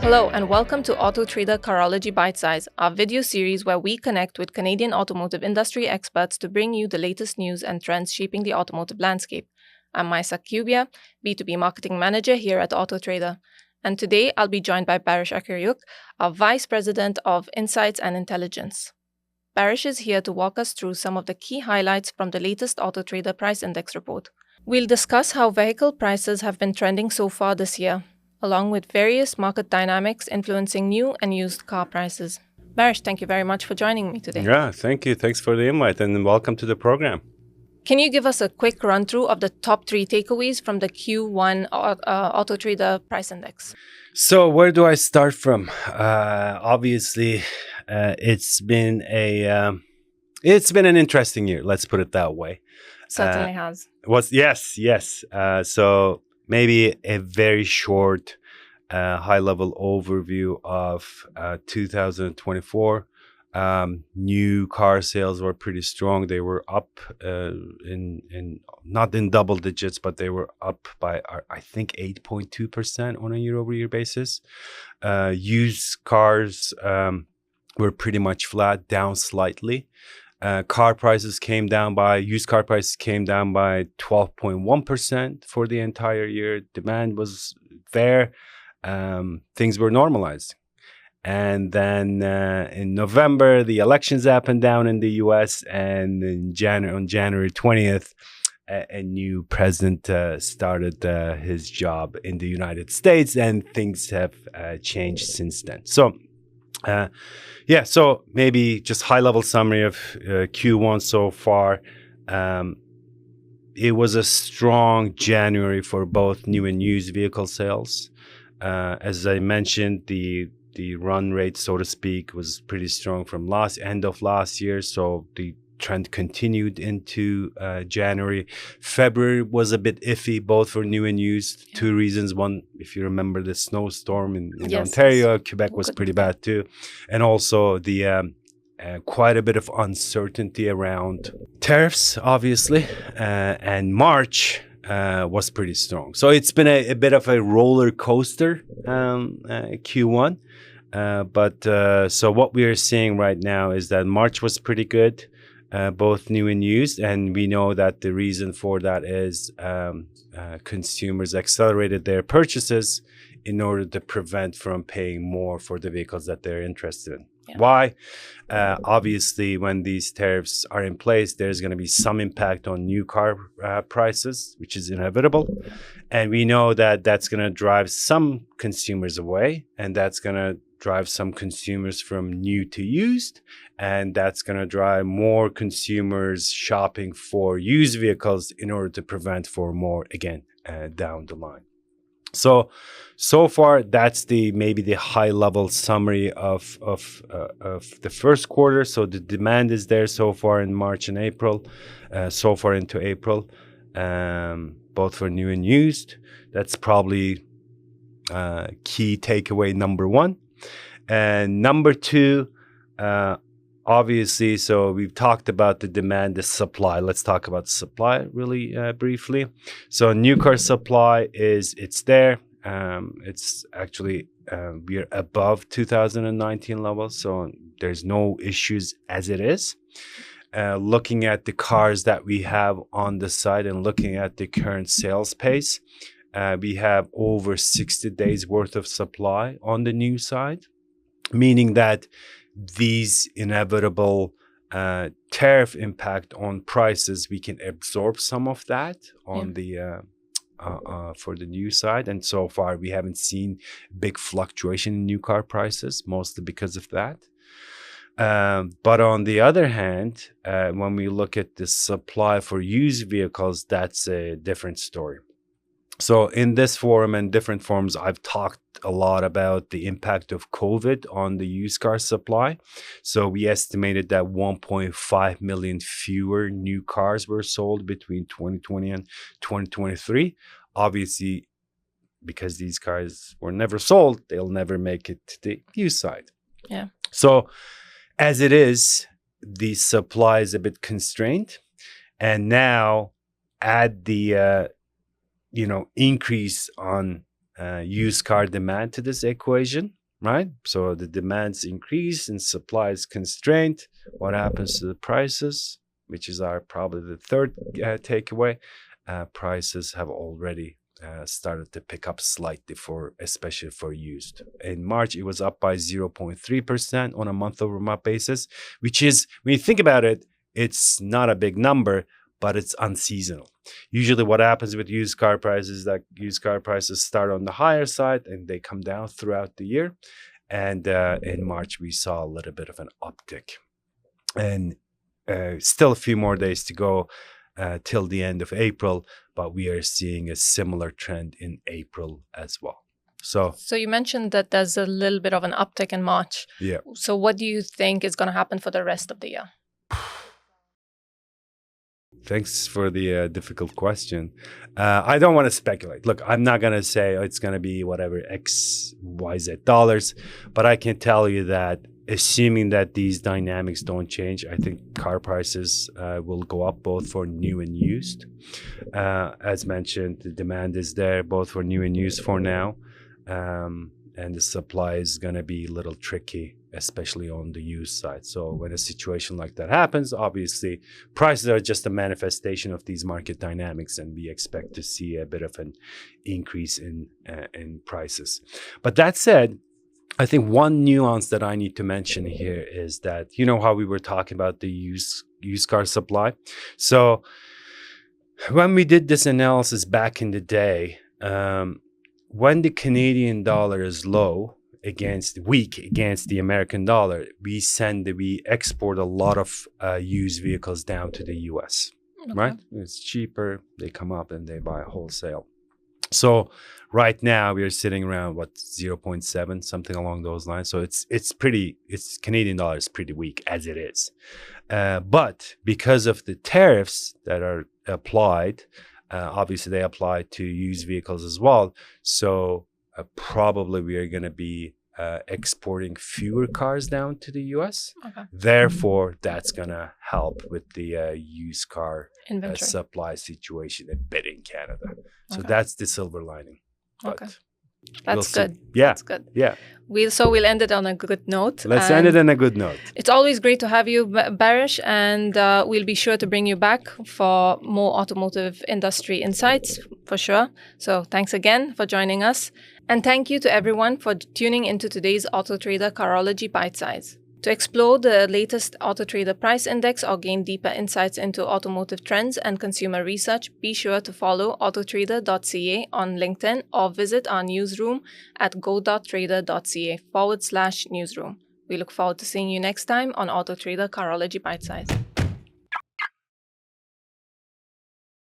Hello and welcome to AutoHebdo Carology Bite Size, our video series where we connect with Canadian automotive industry experts to bring you the latest news and trends shaping the automotive landscape. I'm Baris Akyurek, B2B Marketing Manager here at AutoHebdo, and today I'll be joined by Baris Akyurek, our Vice-President of Insights and Intelligence. Baris is here to walk us through some of the key highlights from the latest AutoHebdo Price Index report. We'll discuss how vehicle prices have been trending so far this year, along with various market dynamics influencing new and used car prices. Baris, thank you very much for joining me today. Yeah, thank you. Thanks for the invite and welcome to the program. Can you give us a quick run-through of the top 3 takeaways from the Q1 AutoHebdo Price Index? So where do I start from? Obviously, it's been an interesting year. Let's put it that way. Certainly has. Yes. So maybe a very short, high-level overview of 2024. New car sales were pretty strong. They were up in not in double digits, but they were up by I think 8.2% on a year-over-year basis. Used cars were pretty much flat, down slightly. Used car prices came down by 12.1% for the entire year. Demand was there. Things were normalized. And then in November, the elections happened down in the U.S. And on January 20th, a new president started his job in the United States, and things have changed since then. So, so maybe just high-level summary of Q1 so far. It was a strong January for both new and used vehicle sales. As I mentioned, the run rate, so to speak, was pretty strong from end of last year. So the trend continued into January. February was a bit iffy, both for new and used. Yeah. 2 reasons. One, if you remember the snowstorm in Ontario, Quebec was pretty bad too. And also the quite a bit of uncertainty around tariffs, obviously. And March was pretty strong. So it's been a bit of a roller coaster Q1. So what we are seeing right now is that March was pretty good, both new and used. And we know that the reason for that is consumers accelerated their purchases in order to prevent from paying more for the vehicles that they're interested in. Yeah. Why? Obviously, when these tariffs are in place, there's going to be some impact on new car prices, which is inevitable. And we know that that's going to drive some consumers away, and that's going to drive some consumers from new to used, and that's going to drive more consumers shopping for used vehicles in order to prevent for more again down the line. So far, that's maybe the high-level summary of the first quarter. So the demand is there so far in March and April, so far into April, both for new and used. That's probably key takeaway number 1. And number 2, obviously, so we've talked about the demand, the supply. Let's talk about supply really briefly. So new car supply it's there. It's actually, we are above 2019 levels. So there's no issues as it is. Looking at the cars that we have on the site and looking at the current sales pace, we have over 60 days worth of supply on the new side, meaning that these inevitable tariff impact on prices, we can absorb some of that on the for the new side. And so far, we haven't seen big fluctuation in new car prices, mostly because of that. But on the other hand, when we look at the supply for used vehicles, that's a different story. So in this forum and different forums, I've talked a lot about the impact of COVID on the used car supply. So we estimated that 1.5 million fewer new cars were sold between 2020 and 2023. Obviously, because these cars were never sold, they'll never make it to the used side. Yeah. So as it is, the supply is a bit constrained. And now add the increase on used car demand to this equation. right? So the demand's increased and supply is constrained. What happens to the prices, which is probably the third takeaway? Prices have already started to pick up slightly, especially for used. In March, it was up by 0.3% on a month-over-month basis, which is, when you think about it, it's not a big number, but it's unseasonal. Usually what happens with used car prices is that used car prices start on the higher side and they come down throughout the year. And in March, we saw a little bit of an uptick. And still a few more days to go till the end of April, but we are seeing a similar trend in April as well. So you mentioned that there's a little bit of an uptick in March. Yeah. So what do you think is going to happen for the rest of the year? Thanks for the difficult question. I don't want to speculate. Look, I'm not going to say it's going to be whatever X, Y, Z dollars, but I can tell you that assuming that these dynamics don't change, I think car prices will go up both for new and used. As mentioned, the demand is there both for new and used for now. And the supply is going to be a little tricky, especially on the used side. So when a situation like that happens, obviously prices are just a manifestation of these market dynamics, and we expect to see a bit of an increase in prices. But that said, I think one nuance that I need to mention here is that, you know how we were talking about the used car supply? So when we did this analysis back in the day, when the Canadian dollar is weak against the American dollar, we export a lot of used vehicles down to the US, right? It's cheaper. They come up and they buy wholesale. So right now we are sitting around 0.7, something along those lines. So it's Canadian dollar is pretty weak as it is. But because of the tariffs that are applied, obviously they apply to used vehicles as well. So probably we are going to be exporting fewer cars down to the US. Okay. Therefore, that's going to help with the used car supply situation a bit in Canada. So that's the silver lining. But that's good. Yeah. That's good. Yeah. We'll end it on a good note. Let's end it on a good note. It's always great to have you, Baris, and we'll be sure to bring you back for more automotive industry insights, for sure. So thanks again for joining us. And thank you to everyone for tuning into today's AutoTrader Carology Bite Size. To explore the latest AutoTrader price index or gain deeper insights into automotive trends and consumer research, be sure to follow autotrader.ca on LinkedIn or visit our newsroom at go.trader.ca/newsroom. We look forward to seeing you next time on AutoTrader Carology Bite Size.